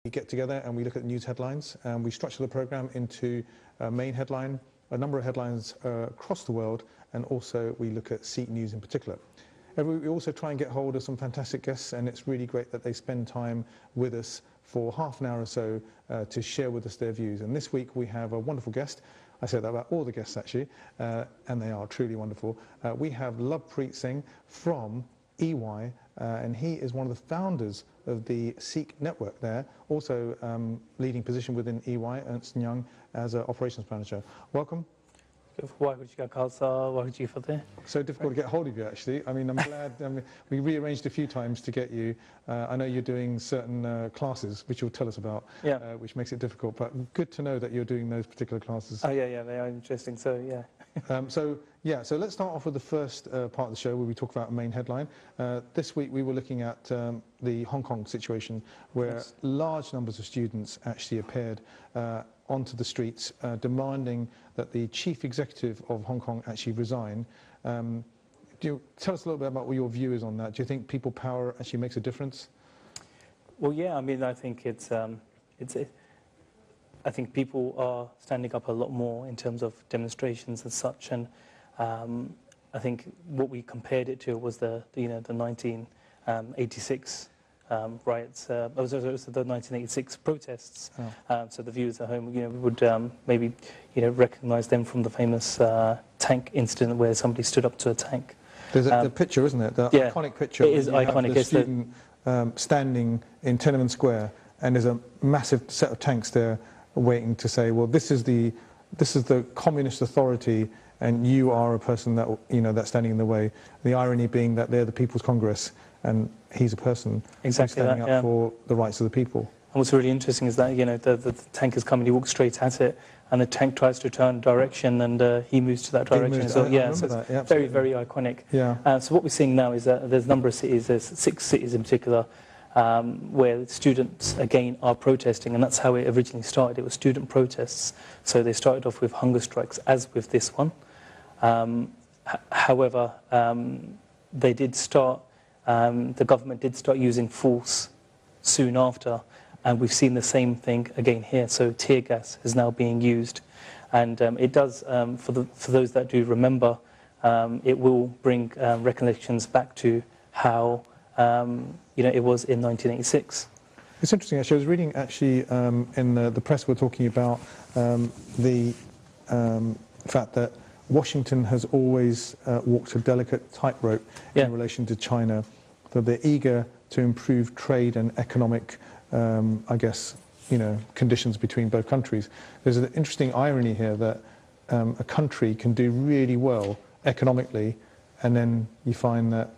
We get together and we look at news headlines, and we structure the program into a main headline, a number of headlines across the world, and also we look at Sikh news in particular. We also try and get hold of some fantastic guests, and it's really great that they spend time with us for half an hour or so to share with us their views. And this week we have a wonderful guest. I say that about all the guests actually, and they are truly wonderful. We have Lovepreet Singh from EY, and he is one of the founders of the Sikh network there, also leading position within EY, Ernst & Young, as an operations manager. Welcome. So difficult to get hold of you, actually. I mean, I'm glad. We rearranged a few times to get you. I know you're doing certain classes, which you'll tell us about, which makes it difficult. But good to know that you're doing those particular classes. Oh, yeah, they are interesting. So, yeah. So let's start off with the first part of the show where we talk about a main headline. This week we were looking at the Hong Kong situation, where large numbers of students actually appeared onto the streets demanding that the chief executive of Hong Kong actually resign. Do you tell us a little bit about what your view is on that? Do you think people power actually makes a difference? Well, yeah, I mean, I think I think people are standing up a lot more in terms of demonstrations and such, and I think what we compared it to was the 1986 riots. It was the 1986 protests. Oh. So the viewers at home, we would maybe recognise them from the famous tank incident where somebody stood up to a tank. There's the picture, isn't it? The iconic picture. It is iconic. The student standing in Tiananmen Square, and there's a massive set of tanks there waiting to say, well, this is the communist authority, and you are a person that that's standing in the way. The irony being that they're the People's Congress, and he's a person who's standing up for the rights of the people. And what's really interesting is that the tank is coming, he walks straight at it, and the tank tries to turn direction, and he moves to that direction. So it's very, very iconic. Yeah. So what we're seeing now is that there's a number of cities, there's 6 cities in particular, where students again are protesting, and that's how it originally started. It was student protests. So they started off with hunger strikes, as with this one. However, they did start. The government did start using force soon after, and we've seen the same thing again here. So tear gas is now being used, and it does, for those that do remember, it will bring recollections back to how it was in 1986. It's interesting, actually. I was reading, actually, in the press, we're talking about the fact that Washington has always walked a delicate tightrope in relation to China, that they're eager to improve trade and economic, I guess, conditions between both countries. There's an interesting irony here that a country can do really well economically, and then you find that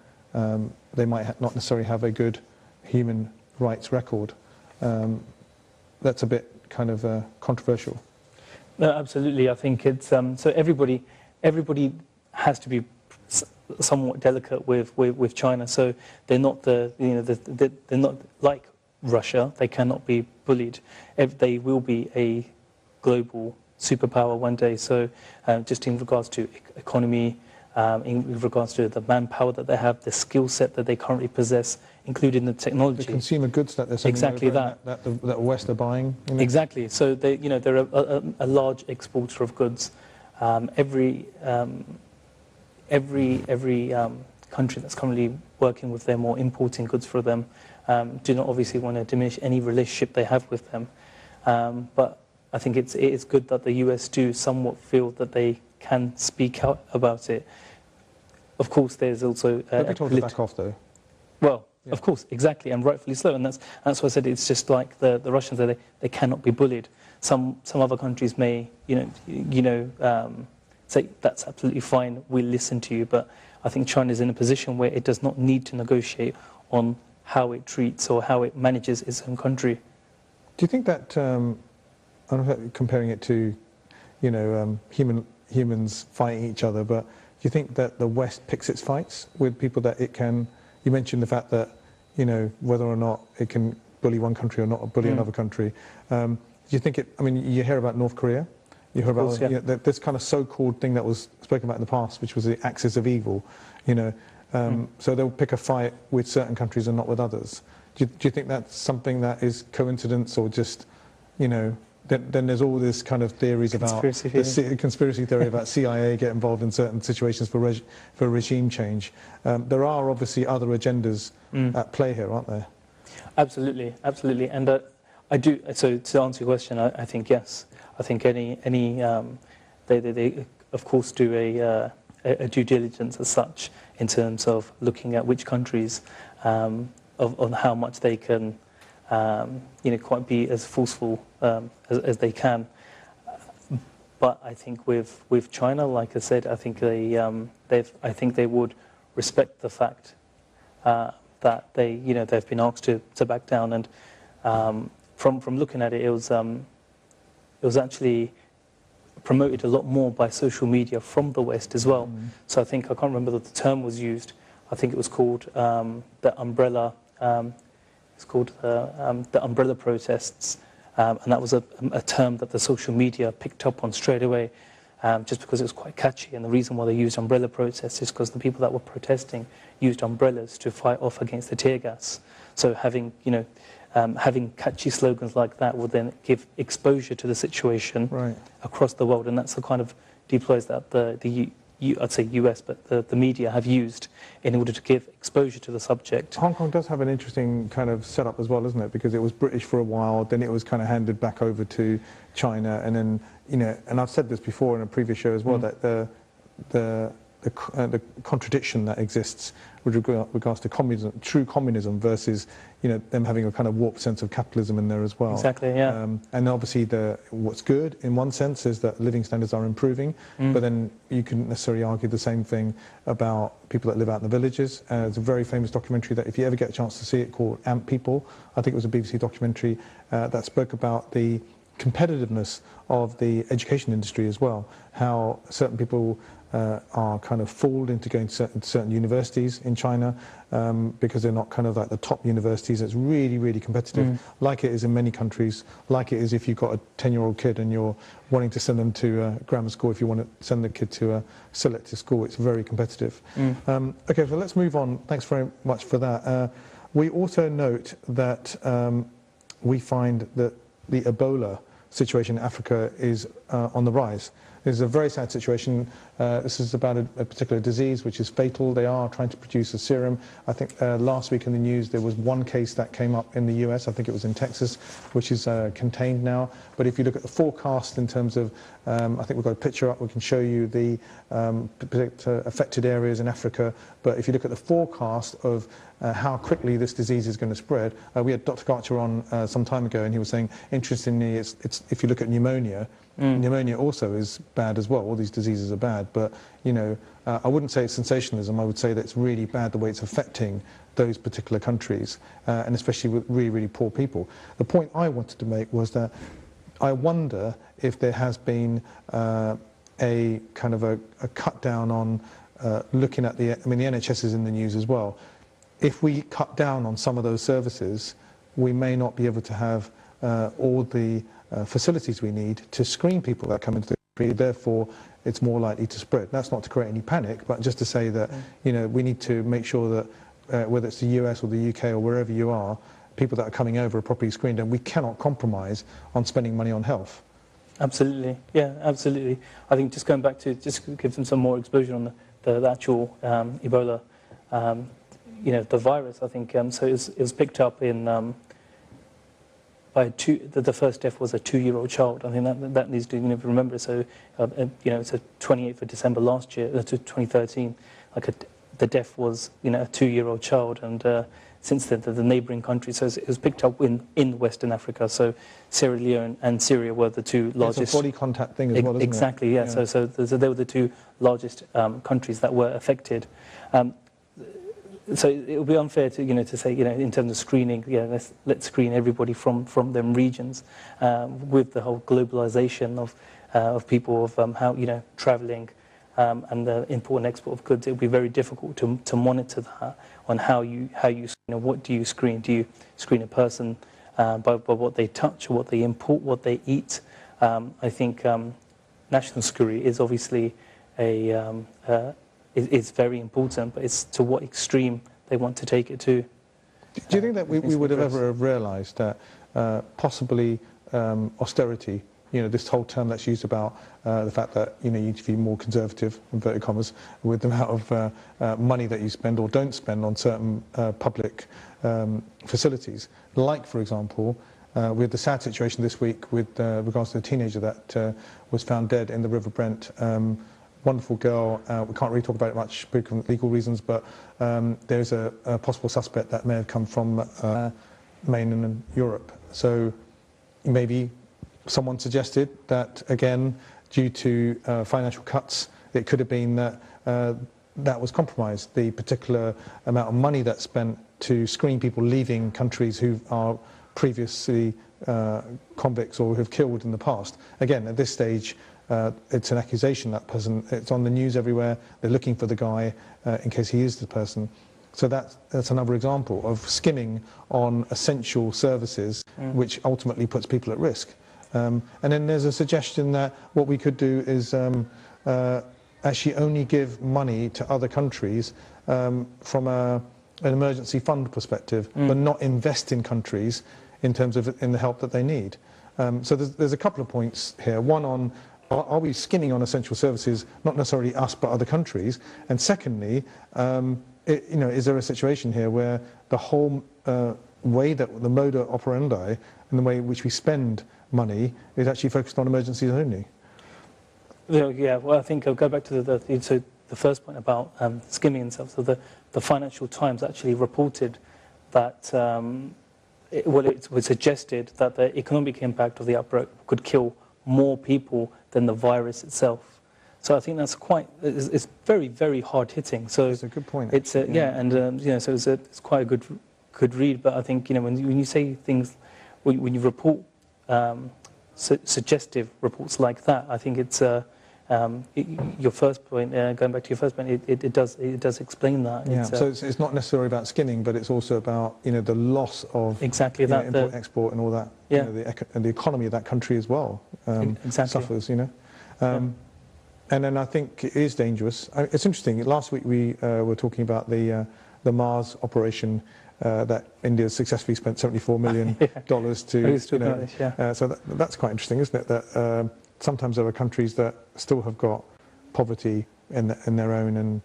they might not necessarily have a good human rights record. That's a bit kind of controversial. No, absolutely. I think it's so everybody has to be somewhat delicate with China. So they're not they're not like Russia. They cannot be bullied. They will be a global superpower one day. So just in regards to economy, in regards to the manpower that they have, the skill set that they currently possess, including the technology. The consumer goods that they're sending over that the West are buying. Exactly. So they're a large exporter of goods. Every country that's currently working with them or importing goods for them do not obviously want to diminish any relationship they have with them. But I think it is good that the US do somewhat feel that they can speak out about it. Of course, there's also they'll be told to back off, though. Well, of course, exactly, and rightfully so. And that's why I said it's just like the Russians. They cannot be bullied. Some other countries may say that's absolutely fine. We'll listen to you. But I think China is in a position where it does not need to negotiate on how it treats or how it manages its own country. Do you think that I'm not comparing it to humans fighting each other, but do you think that the West picks its fights with people that it can? You mentioned the fact that whether or not it can bully one country or not bully another country. Do you think it? I mean, you hear about North Korea. You hear about this kind of so-called thing that was spoken about in the past, which was the axis of evil. So they'll pick a fight with certain countries and not with others. Do you think that's something that is coincidence, or just, then there's all this kind of theories about the conspiracy theory about CIA get involved in certain situations for regime change. There are obviously other agendas at play here, aren't there? Absolutely, absolutely. And I do. So to answer your question, I think yes. I think they of course do a due diligence as such in terms of looking at which countries on how much they can quite be as forceful as they can. But I think with China, like I said, I think they would respect the fact that they've been asked to back down. And from looking at it, it was actually promoted a lot more by social media from the West as well. So I can't remember that the term was used. I think it was called the umbrella. It's called the umbrella protests, and that was a term that the social media picked up on straight away, just because it was quite catchy. And the reason why they used umbrella protests is because the people that were protesting used umbrellas to fight off against the tear gas. So having catchy slogans like that will then give exposure to the situation across the world, and that's the kind of deploys that I'd say US, but the media have used in order to give exposure to the subject. Hong Kong does have an interesting kind of setup as well, doesn't it? Because it was British for a while, then it was kind of handed back over to China, and then and I've said this before in a previous show as well, that the contradiction that exists with regards to communism, true communism, versus them having a kind of warped sense of capitalism in there as well. Exactly, yeah. And obviously what's good in one sense is that living standards are improving, but then you couldn't necessarily argue the same thing about people that live out in the villages. There's a very famous documentary that if you ever get a chance to see it, called Ant People. I think it was a BBC documentary that spoke about the competitiveness of the education industry as well, how certain people are kind of fooled into going to certain universities in China because they're not kind of like the top universities. It's really, really competitive, like it is in many countries, like it is if you've got a 10-year-old kid and you're wanting to send them to grammar school. If you want to send the kid to a selective school, it's very competitive. Okay, so let's move on. Thanks very much for that. We also note that we find that the Ebola situation in Africa is on the rise. This is a very sad situation. This is about a particular disease which is fatal. They are trying to produce a serum. I think last week in the news there was one case that came up in the US. I think it was in Texas, which is contained now. But if you look at the forecast in terms of, I think we've got a picture up, we can show you the affected areas in Africa. But if you look at the forecast of how quickly this disease is going to spread, we had Dr. Garcher on some time ago, and he was saying, interestingly, it's if you look at pneumonia, pneumonia also is bad as well. All these diseases are bad, but I wouldn't say it's sensationalism. I would say that it's really bad the way it's affecting those particular countries, and especially with really, really poor people. The point I wanted to make was that I wonder if there has been a kind of a cut down on looking at the NHS is in the news as well. If we cut down on some of those services, we may not be able to have all the facilities we need to screen people that come into the country. Therefore, it's more likely to spread. That's not to create any panic, but just to say that we need to make sure that whether it's the US or the UK or wherever you are, people that are coming over are properly screened, and we cannot compromise on spending money on health. Absolutely, yeah, absolutely. I think just going back to just give them some more exposure on the actual Ebola, the virus. I think so. It was picked up in. The first death was a 2-year-old child. I think that needs to be remembered. So, it's a 28th of December last year, 2013. The death was, a 2-year-old child, and since then the neighbouring countries. So it was picked up in Western Africa. So Sierra Leone and Syria were the two largest. It's a body contact thing as well, isn't exactly, it? Yeah. So they were the two largest countries that were affected. So it would be unfair to say, in terms of screening, let's screen everybody from them regions. With the whole globalization of people, of how traveling and the import and export of goods, it would be very difficult to monitor that on how you screen. What do you screen? Do you screen a person by what they touch, or what they import, what they eat? I think national security is obviously is very important, but it's to what extreme they want to take it to. Do you think that we would have ever realised that possibly austerity, this whole term that's used about the fact that you need to be more conservative, inverted commas, with the amount of money that you spend or don't spend on certain public facilities, like, for example, with the sad situation this week with regards to the teenager that was found dead in the River Brent. Wonderful girl. We can't really talk about it much for legal reasons, but there's a possible suspect that may have come from mainland Europe. So maybe someone suggested that, again, due to financial cuts, it could have been that that was compromised. The particular amount of money that's spent to screen people leaving countries who are previously convicts or who have killed in the past. Again, at this stage, it's an accusation. That person, it's on the news everywhere. They're looking for the guy in case he is the person. So that's another example of skimming on essential services, which ultimately puts people at risk. And then there's a suggestion that what we could do is actually only give money to other countries from an emergency fund perspective, but not invest in countries in terms of in the help that they need. So there's a couple of points here. One on, are we skimming on essential services, not necessarily us, but other countries? And secondly, is there a situation here where the whole way that the moda operandi and the way in which we spend money is actually focused on emergencies only? Yeah, well, I think I'll go back to the first point about skimming and stuff. So the Financial Times actually reported that, it was suggested that the economic impact of the outbreak could kill more people than the virus itself. So I think that's it's very, very hard hitting. So it's a good point. It's so it's quite a good read. But I think when you say things, when you report suggestive reports like that, I think it's your first point. Going back to your first point, it does explain that. Yeah. So it's not necessarily about skimming, but it's also about the loss of exactly that import, export, and all that. Yeah. And the economy of that country as well suffers. And then I think it is dangerous. It's interesting. Last week we were talking about the Mars operation that India successfully spent $74 million to. So that's quite interesting, isn't it? That sometimes there are countries that still have got poverty in their own, and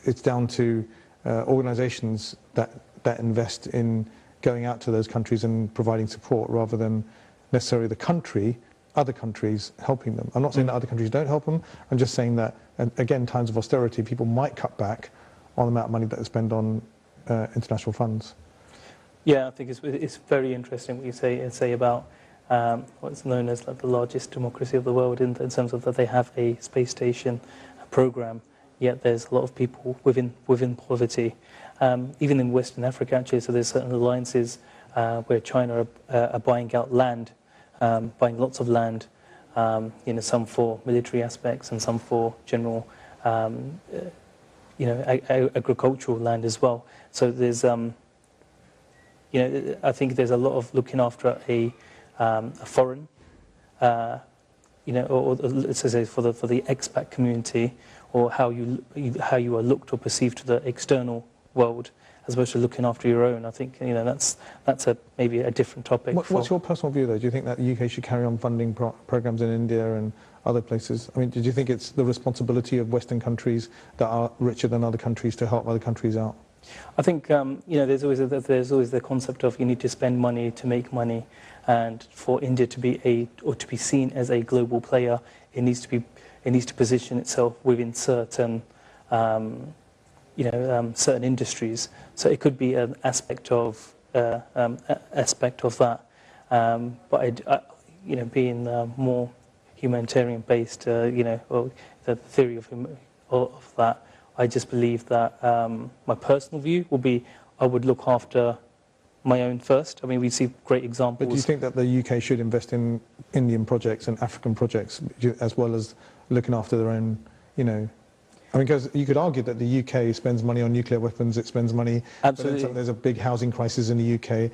it's down to organisations that invest in going out to those countries and providing support rather than necessarily other countries helping them. I'm not saying that other countries don't help them. I'm just saying that, again, times of austerity, people might cut back on the amount of money that they spend on international funds. Yeah, I think it's very interesting what you say about what's known as the largest democracy of the world in terms of that they have a space station program, yet there's a lot of people within poverty. Even in Western Africa, actually, so there's certain alliances where China are buying out land, buying lots of land, some for military aspects and some for general, agricultural land as well. So there's, I think there's a lot of looking after a foreign, or let's say for the expat community, or how you are looked or perceived to the external world, as opposed to looking after your own. I think that's maybe a different topic. What's your personal view, though? Do you think that the UK should carry on funding programs in India and other places? I mean, do you think it's the responsibility of Western countries that are richer than other countries to help other countries out? I think there's always the concept of you need to spend money to make money, and for India to be seen as a global player, it needs to position itself within certain certain industries. So it could be an aspect of that, but being more humanitarian based, or the theory of that, I just believe that my personal view will be I would look after my own first. I mean, we see great examples. But do you think that the UK should invest in Indian projects and African projects as well as looking after their own, I mean, because you could argue that the UK spends money on nuclear weapons, it spends money. Absolutely. There's a big housing crisis in the UK,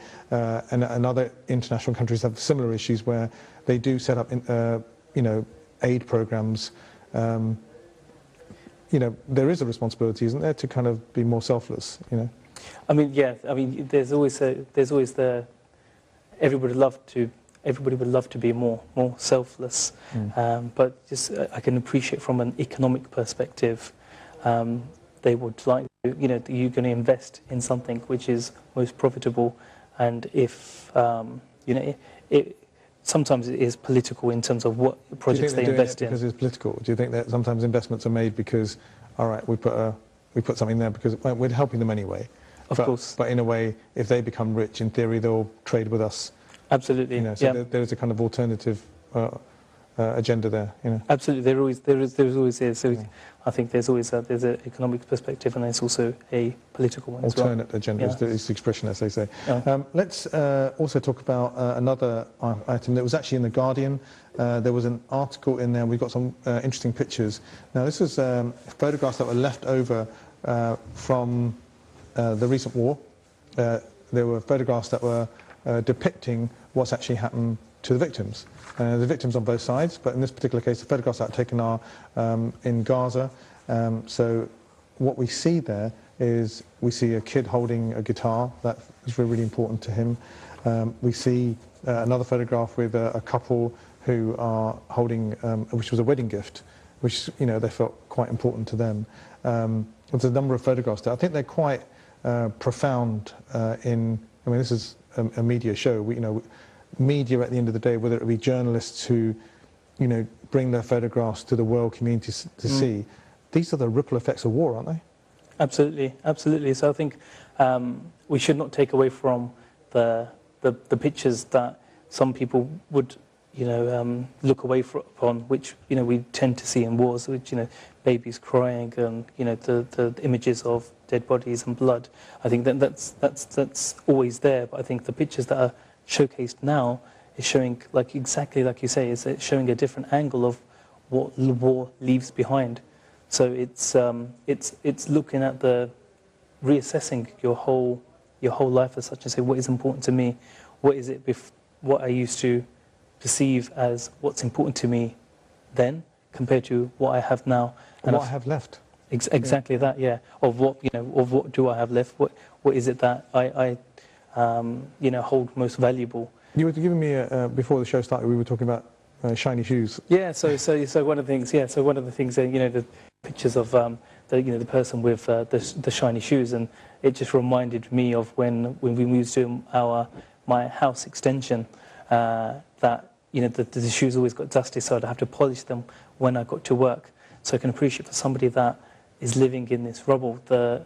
and other international countries have similar issues where they do set up, aid programs. There is a responsibility, isn't there, to kind of be more selfless, I mean, yeah. I mean, there's always the everybody would love to be more selfless, but just I can appreciate from an economic perspective, they would like to, you're going to invest in something which is most profitable, and if sometimes it is political in terms of what projects they invest in. Because it's political. Do you think that sometimes investments are made because, all right, we put something there because we're helping them anyway. Of course. But in a way, if they become rich, in theory, they'll trade with us. Absolutely. There's a kind of alternative agenda there. Absolutely, there always is. So I think there's an economic perspective, and there's also a political one. Alternate agenda is the expression, as they say. Yeah. Let's also talk about another item that was actually in the Guardian. There was an article in there. We've got some interesting pictures. Now, this was photographs that were left over from the recent war. There were photographs that were depicting what's actually happened to the victims. The victims on both sides, but in this particular case, the photographs that are taken are in Gaza. So what we see there is we see a kid holding a guitar. That is really, really important to him. We see another photograph with a couple who are holding, which was a wedding gift, which they felt quite important to them. There's a number of photographs there. I think they're quite profound this is a media show. Media at the end of the day, whether it be journalists who, bring their photographs to the world community to see, these are the ripple effects of war, aren't they? Absolutely, absolutely. So I think we should not take away from the pictures that some people would, look away upon, which we tend to see in wars, which babies crying and the images of dead bodies and blood. I think that's always there. But I think the pictures that are showcased now is showing, exactly like you say, it's showing a different angle of what the war leaves behind. So it's looking at reassessing your whole life as such, and say, what is important to me, what is it what I used to perceive as what's important to me then compared to what I have now, and what I have left. Exactly that, yeah. Of what do I have left? What is it that I hold most valuable? You were giving me before the show started. We were talking about shiny shoes. Yeah. So one of the things. Yeah. So one of the things. The pictures of the person with the shiny shoes, and it just reminded me of when we moved to my house extension. That the shoes always got dusty, so I'd have to polish them when I got to work. So I can appreciate for somebody that is living in this rubble, a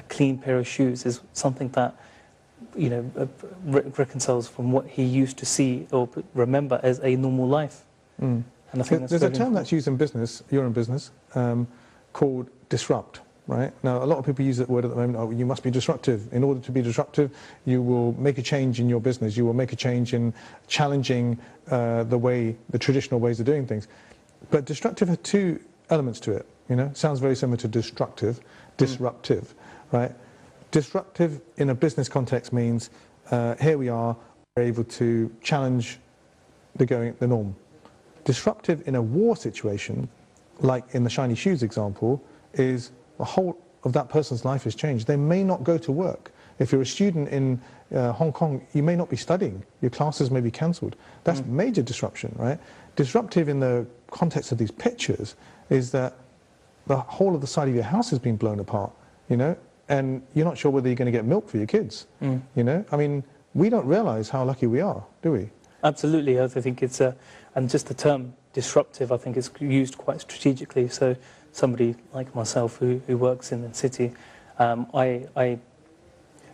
clean pair of shoes is something that reconciles from what he used to see or remember as a normal life. And I think there's a term that's used in business, you're in business, called disrupt. Right? Now, a lot of people use that word at the moment. Oh, you must be disruptive. In order to be disruptive, you will make a change in your business. You will make a change in challenging the traditional ways of doing things. But disruptive had two elements to it. Sounds very similar to destructive, disruptive, right? Disruptive in a business context means here we are, we're able to challenge the norm. Disruptive in a war situation, like in the shiny shoes example, is the whole of that person's life has changed. They may not go to work. If you're a student in Hong Kong, you may not be studying. Your classes may be cancelled. That's major disruption, right? Disruptive in the context of these pictures is that the whole of the side of your house has been blown apart, and you're not sure whether you're going to get milk for your kids, I mean, we don't realise how lucky we are, do we? Absolutely. I think it's and just the term disruptive, I think, is used quite strategically. So somebody like myself who works in the city, I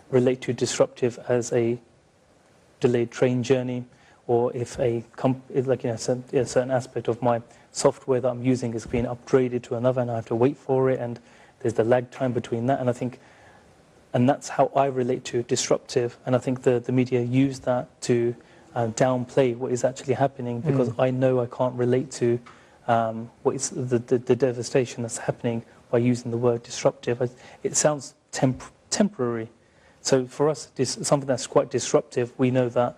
relate to disruptive as a delayed train journey, or if a certain aspect of my software that I'm using is being upgraded to another and I have to wait for it, and there's the lag time between that, and I think, and that's how I relate to disruptive, and I think the media use that to downplay what is actually happening, because I know I can't relate to what is the devastation that's happening by using the word disruptive. It sounds temporary. So for us, something that's quite disruptive, we know that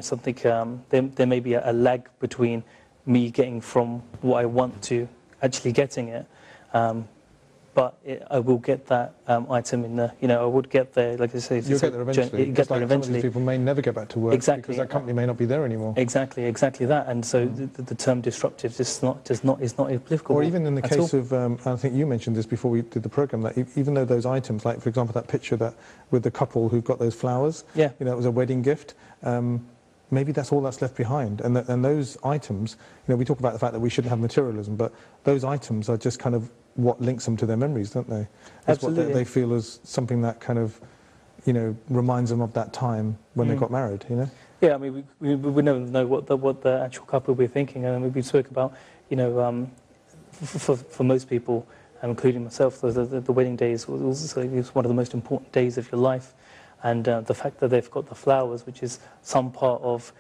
something there may be a lag between me getting from what I want to actually getting it. I will get that item in the, I would get there, like I say. You'll get there eventually. Get there eventually. Some of these people may never get back to work because that company may not be there anymore. Exactly that. And so the term disruptive is not applicable. Or even in the case of, I think you mentioned this before we did the program, that even though those items, like for example that picture that with the couple who've got those flowers, it was a wedding gift. Maybe that's all that's left behind, and those items, we talk about the fact that we shouldn't have materialism, but those items are just kind of what links them to their memories, don't they? It's Absolutely. what they feel as something that kind of, reminds them of that time when they got married, Yeah, I mean, we would never know what the actual couple were thinking, and we spoke about, for most people, including myself, the wedding day is also one of the most important days of your life. And the fact that they've got the flowers, which is some part of,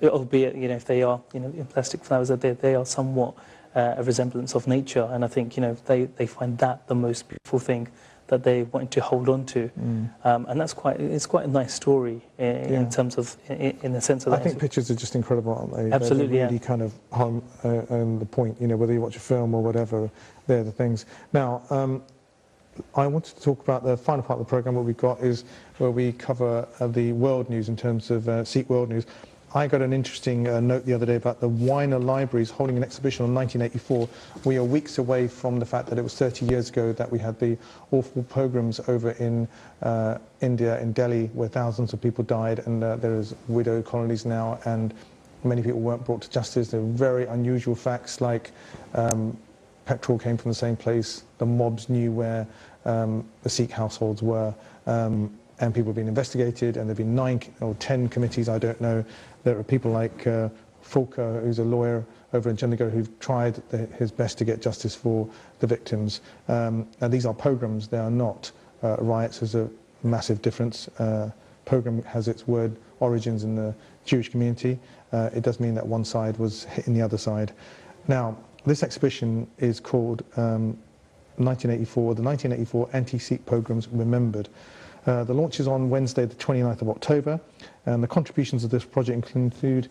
albeit, if they are, in plastic flowers, that they are somewhat a resemblance of nature. And I think, they find that the most beautiful thing that they want to hold on to. And it's quite a nice story in terms of, in the sense of that. I think pictures are just incredible, aren't they? Absolutely, they're really kind of home the point, whether you watch a film or whatever, they're the things. Now, I wanted to talk about the final part of the programme. What we've got is where we cover the world news in terms of Sikh world news. I got an interesting note the other day about the Weiner Library is holding an exhibition on 1984. We are weeks away from the fact that it was 30 years ago that we had the awful pogroms over in India, in Delhi, where thousands of people died, and there is widow colonies now, and many people weren't brought to justice. There are very unusual facts like petrol came from the same place, the mobs knew where the Sikh households were, and people have been investigated, and there have been 9 or 10 committees, I don't know. There are people like Phoolka, who's a lawyer over in Chandigarh, who've tried his best to get justice for the victims. And these are pogroms, they are not riots. There's a massive difference. Pogrom has its word origins in the Jewish community. It does mean that one side was hitting the other side. Now, this exhibition is called 1984, the 1984 Anti-Sikh Pogroms Remembered. The launch is on Wednesday, the 29th of October, and the contributions of this project include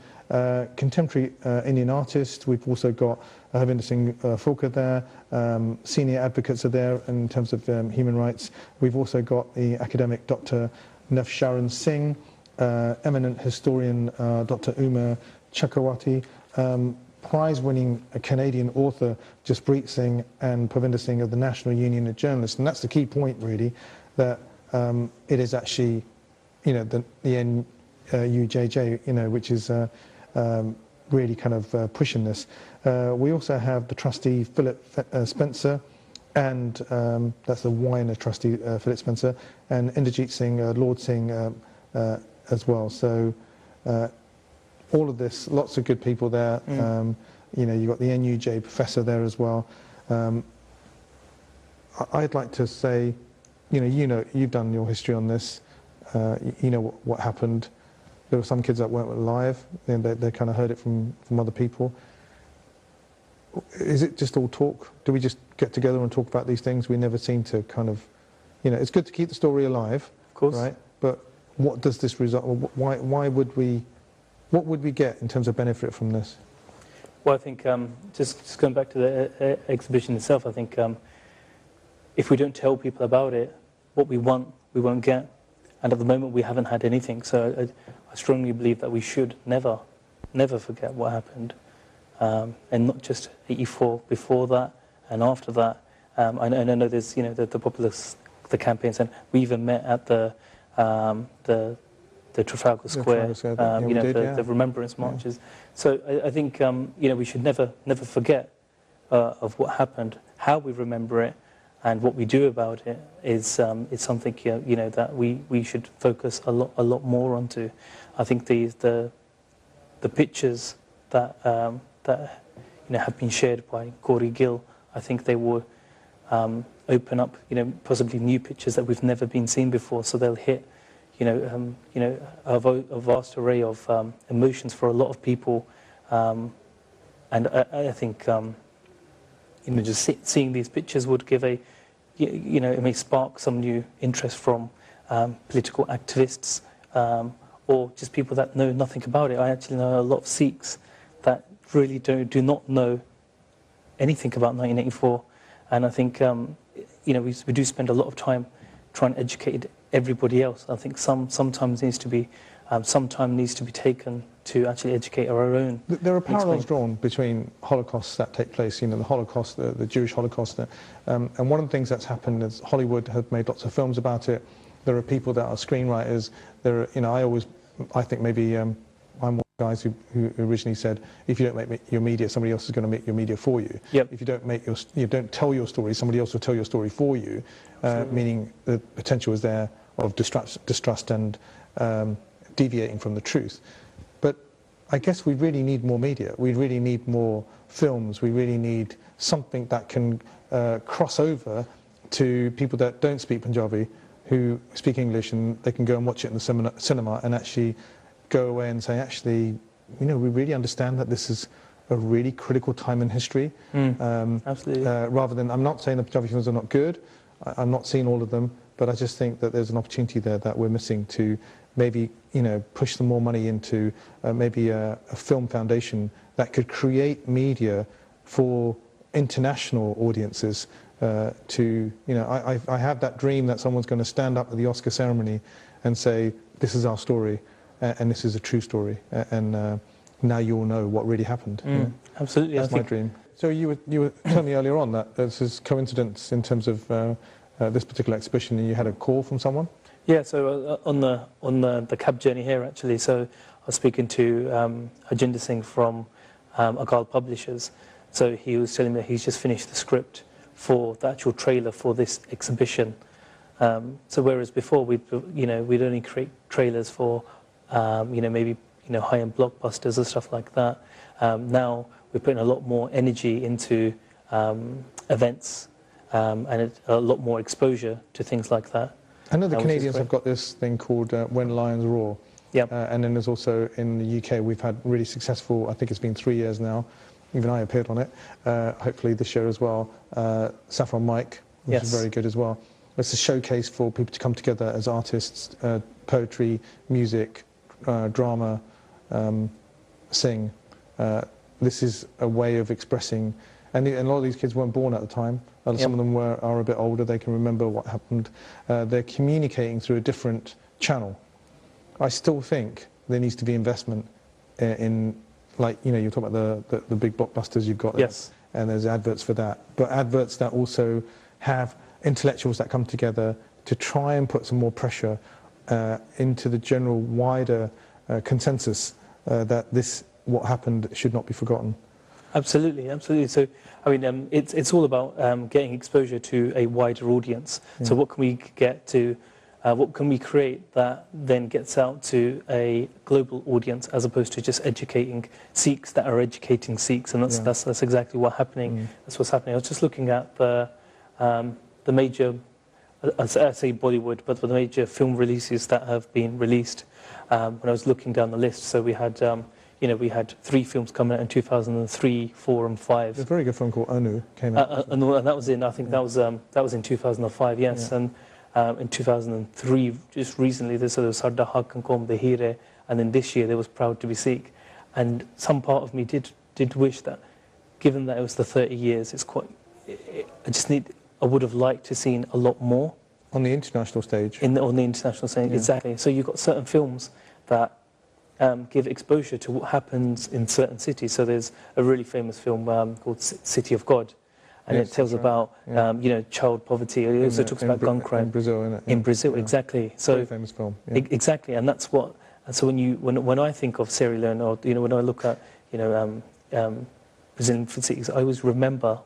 contemporary Indian artists. We've also got Harvinder Singh Phoolka there, senior advocates are there in terms of human rights. We've also got the academic Dr Navsharan Singh, eminent historian Dr Uma Chakravarti, prize-winning Canadian author Jaspreet Singh, and Parvinder Singh of the National Union of Journalists. And that's the key point, really, that it is actually, the NUJJ, which is really kind of pushing this. We also have the trustee Philip Spencer, and that's the Weiner trustee Philip Spencer, and Indarjit Singh, Lord Singh as well. So all of this, lots of good people there. You've got the NUJ professor there as well. I'd like to say, you've done your history on this. You know what happened. There were some kids that weren't alive, and they kind of heard it from other people. Is it just all talk? Do we just get together and talk about these things? We never seem to kind of, it's good to keep the story alive, of course, right? But what does this result? Why would we? What would we get in terms of benefit from this? Well, I think just going back to the exhibition itself, I think if we don't tell people about it, what we want, we won't get. And at the moment, we haven't had anything. So I strongly believe that we should never forget what happened. And not just 84, before that and after that. I know there's, the populist, the campaigns, and we even met at the Trafalgar Square, the remembrance marches. Yeah. So I think, we should never forget of what happened. How we remember it and what we do about it is something, that we should focus a lot more onto. I think the pictures that have been shared by Corey Gill, I think they will open up, possibly new pictures that we've never been seen before. So they'll hit, a vast array of emotions for a lot of people, and I think, just seeing these pictures would give it may spark some new interest from political activists or just people that know nothing about it. I actually know a lot of Sikhs that really do not know anything about 1984, and I think we do spend a lot of time trying to educate everybody else. I think sometimes needs to be some time needs to be taken to actually educate our own. There are parallels drawn between Holocausts that take place, the Holocaust, the Jewish Holocaust, and one of the things that's happened is Hollywood have made lots of films about it. There are people that are screenwriters. There are, I think maybe I'm one of the guys who originally said, if you don't make your media, somebody else is going to make your media for you. Yep. If you don't tell your story, somebody else will tell your story for you. Meaning the potential is there of distrust and deviating from the truth. But I guess we really need more media. We really need more films. We really need something that can cross over to people that don't speak Punjabi, who speak English, and they can go and watch it in the cinema and actually go away and say, actually, we really understand that this is a really critical time in history. Absolutely. Rather than, I'm not saying the Punjabi films are not good. I'm not seeing all of them, but I just think that there's an opportunity there that we're missing to maybe, push some more money into maybe a film foundation that could create media for international audiences. I have that dream that someone's going to stand up at the Oscar ceremony and say, this is our story, and this is a true story, and now you all know what really happened. Absolutely. That's my dream. So you were telling me earlier on that this is coincidence in terms of this particular exhibition, and you had a call from someone? Yeah, so on the cab journey here, actually, so I was speaking to Harvinder Singh from Agal Publishers. So he was telling me that he's just finished the script for the actual trailer for this exhibition. So whereas before we'd only create trailers for maybe high-end blockbusters or stuff like that. Now we're putting a lot more energy into events and a lot more exposure to things like that. I know the Canadians have got this thing called When Lions Roar. Yep. And then there's also in the UK, we've had really successful, I think it's been 3 years now, even I appeared on it, hopefully this year as well, Saffron Mike, which is very good as well. It's a showcase for people to come together as artists, poetry, music, drama, sing. This is a way of expressing, and a lot of these kids weren't born at the time. Some of them are a bit older, they can remember what happened. They're communicating through a different channel. I still think there needs to be investment in, like, you talk about the big blockbusters you've got there, yes, and there's adverts for that, but adverts that also have intellectuals that come together to try and put some more pressure into the general wider consensus that what happened should not be forgotten. Absolutely, absolutely. So, I mean, it's all about getting exposure to a wider audience. So what can we get to, what can we create that then gets out to a global audience as opposed to just educating Sikhs that are educating Sikhs, and that's exactly what's happening. That's what's happening. I was just looking at the major, I say Bollywood, but the major film releases that have been released. When I was looking down the list, so we had we had 3 films coming out in 2003, 4 and 5. There's a very good film called Anu came out. And that was in, I think that was in 2005, yes. And in 2003, just recently, there was Sadda Haq and Qawm De Heere, and then this year there was Proud to be Sikh. And some part of me did wish that, given that it was the 30 years, I would have liked to seen a lot more. On the international stage? On the international stage, exactly. So you've got certain films that give exposure to what happens in certain cities. So there's a really famous film called City of God, and it tells about child poverty. It also talks about gun crime in Brazil, isn't it? In Brazil, exactly. So very famous film. Exactly, and that's what. And so when I think of Sierra Leone, or when I look at Brazilian cities, I always remember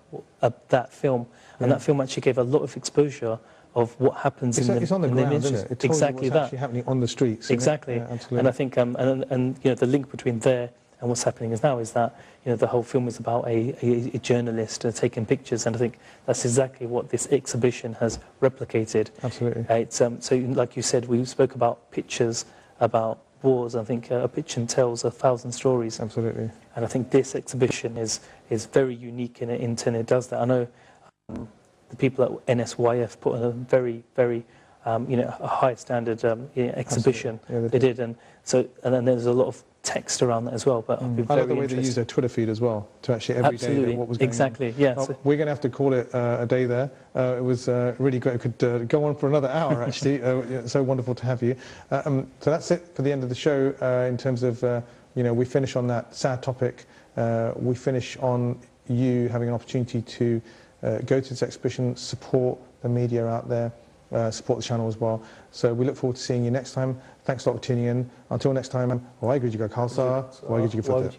that film, and that film actually gave a lot of exposure of what happens it's on the ground, isn't it? It tells exactly you what's actually happening on the streets. Exactly. Yeah, absolutely. And I think and the link between there and what's happening now is that the whole film is about a journalist taking pictures, and I think that's exactly what this exhibition has replicated. Absolutely. It's so like you said, we spoke about pictures, about wars. I think a picture tells 1,000 stories. Absolutely. And I think this exhibition is very unique in it, and it does that. I know the people at NSYF put on a very, very a high standard exhibition. Yeah, they did, and then there's a lot of text around that as well. But I'd be I very love the way they use their Twitter feed as well to actually every day what was going on. Yeah. We're going to have to call it a day there. It was really great. We could go on for another hour actually. So wonderful to have you. So that's it for the end of the show in terms of we finish on that sad topic. We finish on you having an opportunity to go to this exhibition, support the media out there. Support the channel as well. So we look forward to seeing you next time. Thanks a lot for tuning in. Until next time, Waheguru Ji Ka Khalsa, Waheguru Ji Ki Fateh.